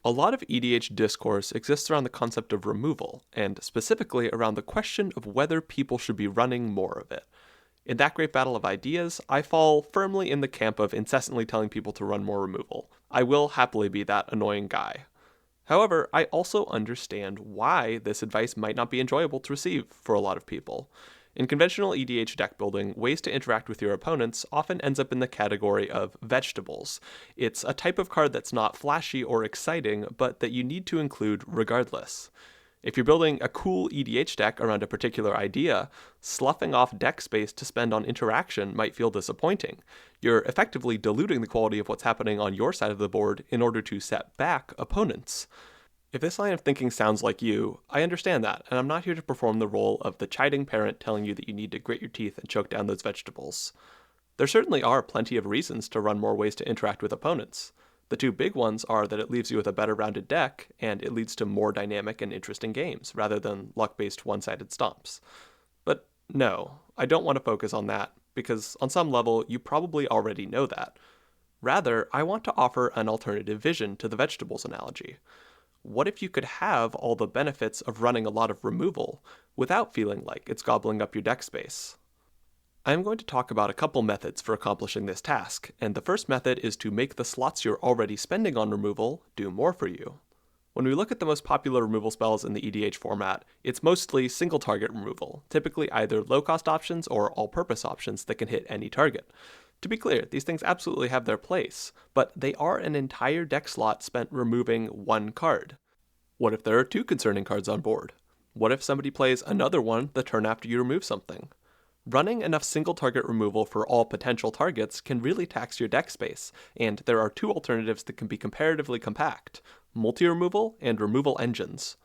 A lot of EDH discourse exists around the concept of removal, and specifically around the question of whether people should be running more of it. In that great battle of ideas, I fall firmly in the camp of incessantly telling people to run more removal. I will happily be that annoying guy. However, I also understand why this advice might not be enjoyable to receive for a lot of people. In conventional EDH deck building, ways to interact with your opponents often ends up in the category of vegetables. It's a type of card that's not flashy or exciting, but that you need to include regardless. If you're building a cool EDH deck around a particular idea, sloughing off deck space to spend on interaction might feel disappointing. You're effectively diluting the quality of what's happening on your side of the board in order to set back opponents. If this line of thinking sounds like you, I understand that, and I'm not here to perform the role of the chiding parent telling you that you need to grit your teeth and choke down those vegetables. There certainly are plenty of reasons to run more ways to interact with opponents. The two big ones are that it leaves you with a better rounded deck, and it leads to more dynamic and interesting games, rather than luck-based one-sided stomps. But no, I don't want to focus on that, because on some level you probably already know that. Rather, I want to offer an alternative vision to the vegetables analogy. What if you could have all the benefits of running a lot of removal without feeling like it's gobbling up your deck space? I'm going to talk about a couple methods for accomplishing this task, and the first method is to make the slots you're already spending on removal do more for you. When we look at the most popular removal spells in the EDH format, it's mostly single target removal, typically either low-cost options or all-purpose options that can hit any target. To be clear, these things absolutely have their place, but they are an entire deck slot spent removing one card. What if there are two concerning cards on board? What if somebody plays another one the turn after you remove something? Running enough single target removal for all potential targets can really tax your deck space, and there are two alternatives that can be comparatively compact: multi-removal and removal engines.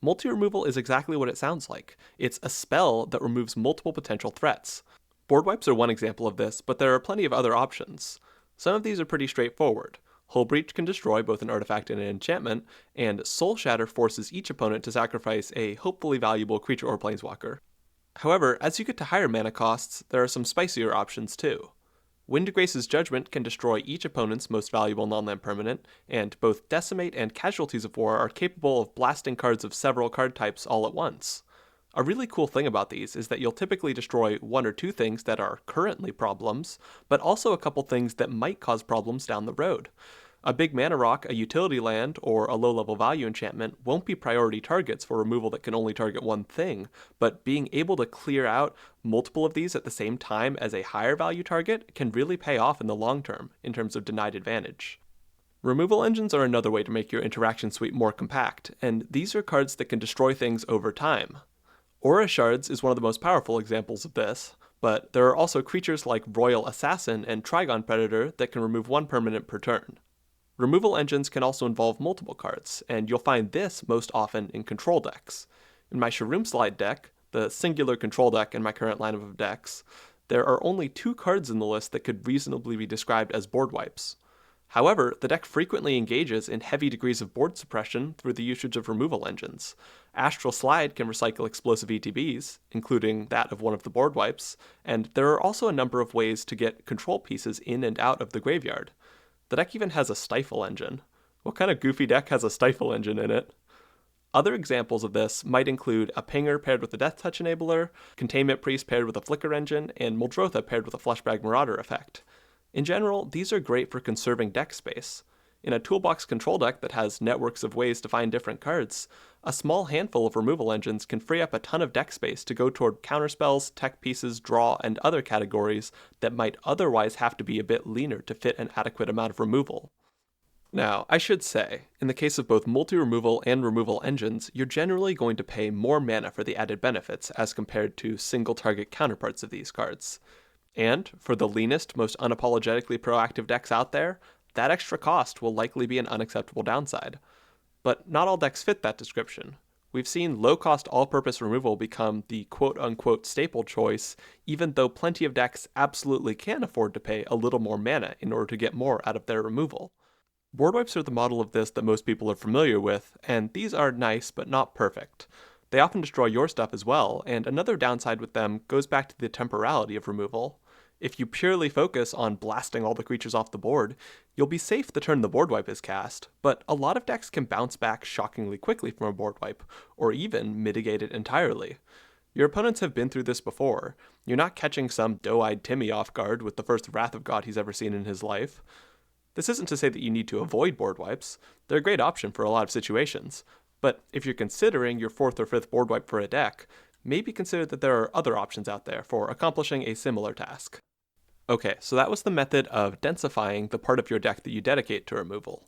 Multi-removal is exactly what it sounds like. It's a spell that removes multiple potential threats. Board wipes are one example of this, but there are plenty of other options. Some of these are pretty straightforward. Hull Breach can destroy both an artifact and an enchantment, and Soul Shatter forces each opponent to sacrifice a hopefully valuable creature or planeswalker. However, as you get to higher mana costs, there are some spicier options too. Windgrace's Judgment can destroy each opponent's most valuable non-land permanent, and both Decimate and Casualties of War are capable of blasting cards of several card types all at once. A really cool thing about these is that you'll typically destroy one or two things that are currently problems, but also a couple things that might cause problems down the road. A big mana rock, a utility land, or a low-level value enchantment won't be priority targets for removal that can only target one thing, but being able to clear out multiple of these at the same time as a higher value target can really pay off in the long term in terms of denied advantage. Removal engines are another way to make your interaction suite more compact, and these are cards that can destroy things over time. Aura Shards is one of the most powerful examples of this, but there are also creatures like Royal Assassin and Trigon Predator that can remove one permanent per turn. Removal engines can also involve multiple cards, and you'll find this most often in control decks. In my Shroom Slide deck, the singular control deck in my current lineup of decks, there are only two cards in the list that could reasonably be described as board wipes. However, the deck frequently engages in heavy degrees of board suppression through the usage of removal engines. Astral Slide can recycle explosive ETBs, including that of one of the board wipes, and there are also a number of ways to get control pieces in and out of the graveyard. The deck even has a Stifle engine. What kind of goofy deck has a Stifle engine in it? Other examples of this might include a Pinger paired with a Death Touch enabler, Containment Priest paired with a Flicker engine, and Muldrotha paired with a Fleshbag Marauder effect. In general, these are great for conserving deck space. In a toolbox control deck that has networks of ways to find different cards, a small handful of removal engines can free up a ton of deck space to go toward counterspells, tech pieces, draw, and other categories that might otherwise have to be a bit leaner to fit an adequate amount of removal. Now, I should say, in the case of both multi-removal and removal engines, you're generally going to pay more mana for the added benefits as compared to single-target counterparts of these cards. And, for the leanest, most unapologetically proactive decks out there, that extra cost will likely be an unacceptable downside. But not all decks fit that description. We've seen low-cost all-purpose removal become the quote-unquote staple choice, even though plenty of decks absolutely can afford to pay a little more mana in order to get more out of their removal. Board wipes are the model of this that most people are familiar with, and these are nice but not perfect. They often destroy your stuff as well, and another downside with them goes back to the temporality of removal. If you purely focus on blasting all the creatures off the board, you'll be safe the turn the board wipe is cast, but a lot of decks can bounce back shockingly quickly from a board wipe, or even mitigate it entirely. Your opponents have been through this before. You're not catching some doe-eyed Timmy off guard with the first Wrath of God he's ever seen in his life. This isn't to say that you need to avoid board wipes. They're a great option for a lot of situations. But if you're considering your 4th or 5th board wipe for a deck, maybe consider that there are other options out there for accomplishing a similar task. Okay, so that was the method of densifying the part of your deck that you dedicate to removal.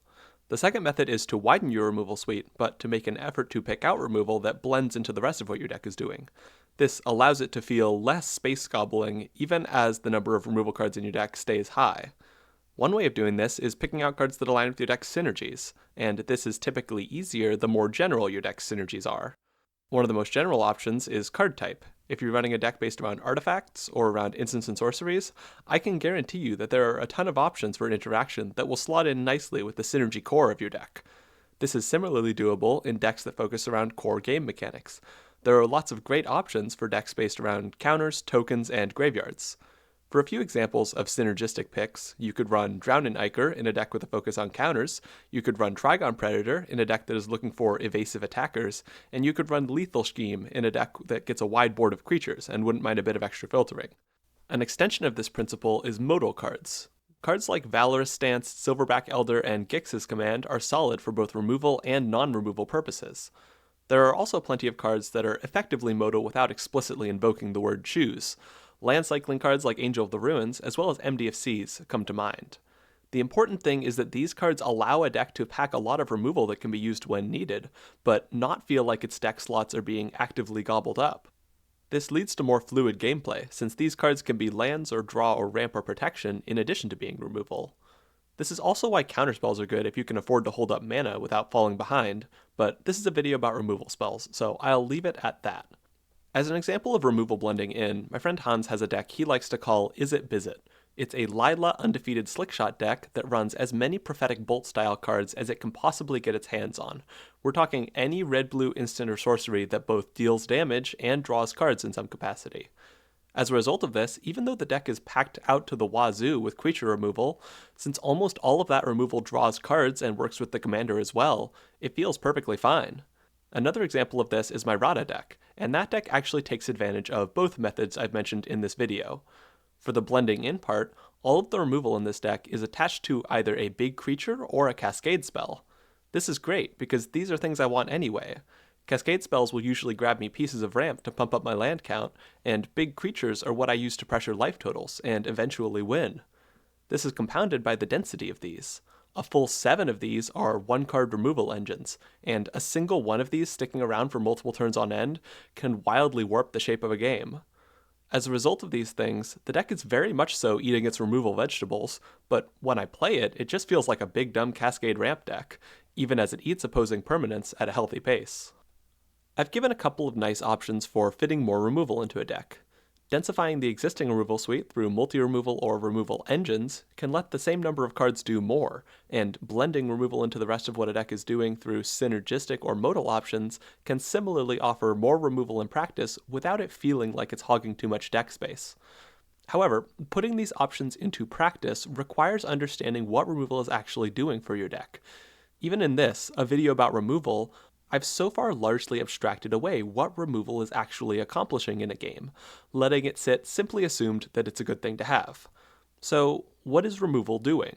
The second method is to widen your removal suite, but to make an effort to pick out removal that blends into the rest of what your deck is doing. This allows it to feel less space gobbling, even as the number of removal cards in your deck stays high. One way of doing this is picking out cards that align with your deck's synergies, and this is typically easier the more general your deck's synergies are. One of the most general options is card type. If you're running a deck based around artifacts or around instants and sorceries, I can guarantee you that there are a ton of options for interaction that will slot in nicely with the synergy core of your deck. This is similarly doable in decks that focus around core game mechanics. There are lots of great options for decks based around counters, tokens, and graveyards. For a few examples of synergistic picks, you could run Drownin' Ichor in a deck with a focus on counters, you could run Trigon Predator in a deck that is looking for evasive attackers, and you could run Lethal Scheme in a deck that gets a wide board of creatures and wouldn't mind a bit of extra filtering. An extension of this principle is modal cards. Cards like Valorous Stance, Silverback Elder, and Gix's Command are solid for both removal and non-removal purposes. There are also plenty of cards that are effectively modal without explicitly invoking the word choose. Land cycling cards like Angel of the Ruins, as well as MDFCs, come to mind. The important thing is that these cards allow a deck to pack a lot of removal that can be used when needed, but not feel like its deck slots are being actively gobbled up. This leads to more fluid gameplay, since these cards can be lands or draw or ramp or protection in addition to being removal. This is also why counterspells are good if you can afford to hold up mana without falling behind, but this is a video about removal spells, so I'll leave it at that. As an example of removal blending in, my friend Hans has a deck he likes to call Is It Bizit. It's a Lila undefeated slickshot deck that runs as many prophetic bolt style cards as it can possibly get its hands on. We're talking any red-blue instant or sorcery that both deals damage and draws cards in some capacity. As a result of this, even though the deck is packed out to the wazoo with creature removal, since almost all of that removal draws cards and works with the commander as well, it feels perfectly fine. Another example of this is my Rada deck, and that deck actually takes advantage of both methods I've mentioned in this video. For the blending in part, all of the removal in this deck is attached to either a big creature or a cascade spell. This is great because these are things I want anyway. Cascade spells will usually grab me pieces of ramp to pump up my land count, and big creatures are what I use to pressure life totals and eventually win. This is compounded by the density of these. A full 7 of these are 1-card removal engines, and a single one of these sticking around for multiple turns on end can wildly warp the shape of a game. As a result of these things, the deck is very much so eating its removal vegetables, but when I play it, it just feels like a big dumb Cascade ramp deck, even as it eats opposing permanents at a healthy pace. I've given a couple of nice options for fitting more removal into a deck. Densifying the existing removal suite through multi-removal or removal engines can let the same number of cards do more, and blending removal into the rest of what a deck is doing through synergistic or modal options can similarly offer more removal in practice without it feeling like it's hogging too much deck space. However, putting these options into practice requires understanding what removal is actually doing for your deck. Even in this, a video about removal, I've so far largely abstracted away what removal is actually accomplishing in a game, letting it sit simply assumed that it's a good thing to have. So, what is removal doing?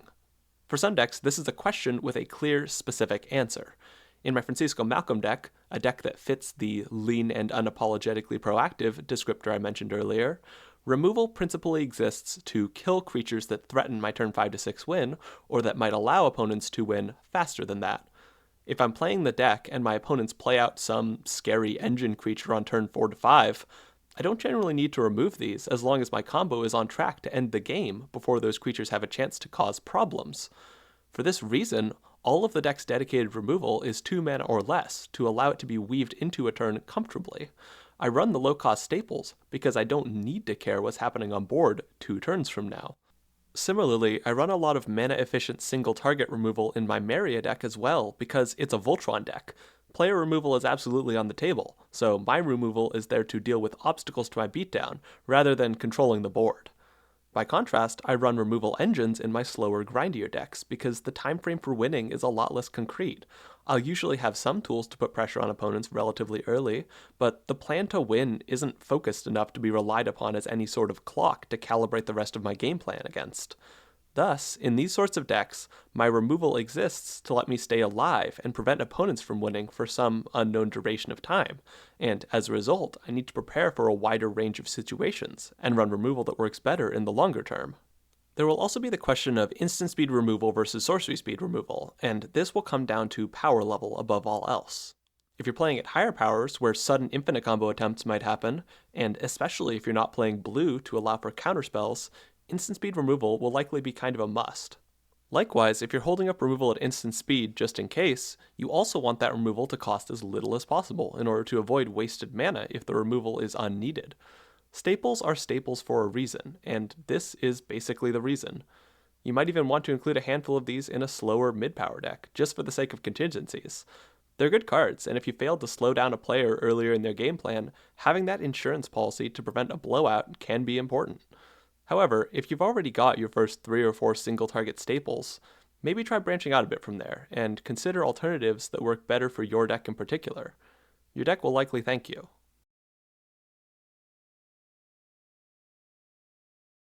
For some decks, this is a question with a clear, specific answer. In my Francisco Malcolm deck, a deck that fits the lean and unapologetically proactive descriptor I mentioned earlier, removal principally exists to kill creatures that threaten my turn 5 to 6 win, or that might allow opponents to win faster than that. If I'm playing the deck and my opponents play out some scary engine creature on turn 4 to 5, I don't generally need to remove these as long as my combo is on track to end the game before those creatures have a chance to cause problems. For this reason, all of the deck's dedicated removal is 2 mana or less to allow it to be weaved into a turn comfortably. I run the low-cost staples because I don't need to care what's happening on board 2 turns from now. Similarly, I run a lot of mana-efficient single-target removal in my Maria deck as well because it's a Voltron deck. Player removal is absolutely on the table, so my removal is there to deal with obstacles to my beatdown rather than controlling the board. By contrast, I run removal engines in my slower, grindier decks because the time frame for winning is a lot less concrete. I'll usually have some tools to put pressure on opponents relatively early, but the plan to win isn't focused enough to be relied upon as any sort of clock to calibrate the rest of my game plan against. Thus, in these sorts of decks, my removal exists to let me stay alive and prevent opponents from winning for some unknown duration of time, and as a result, I need to prepare for a wider range of situations and run removal that works better in the longer term. There will also be the question of instant speed removal versus sorcery speed removal, and this will come down to power level above all else. If you're playing at higher powers, where sudden infinite combo attempts might happen, and especially if you're not playing blue to allow for counterspells, instant speed removal will likely be kind of a must. Likewise, if you're holding up removal at instant speed just in case, you also want that removal to cost as little as possible in order to avoid wasted mana if the removal is unneeded. Staples are staples for a reason, and this is basically the reason. You might even want to include a handful of these in a slower mid-power deck, just for the sake of contingencies. They're good cards, and if you failed to slow down a player earlier in their game plan, having that insurance policy to prevent a blowout can be important. However, if you've already got your first 3 or 4 single target staples, maybe try branching out a bit from there, and consider alternatives that work better for your deck in particular. Your deck will likely thank you.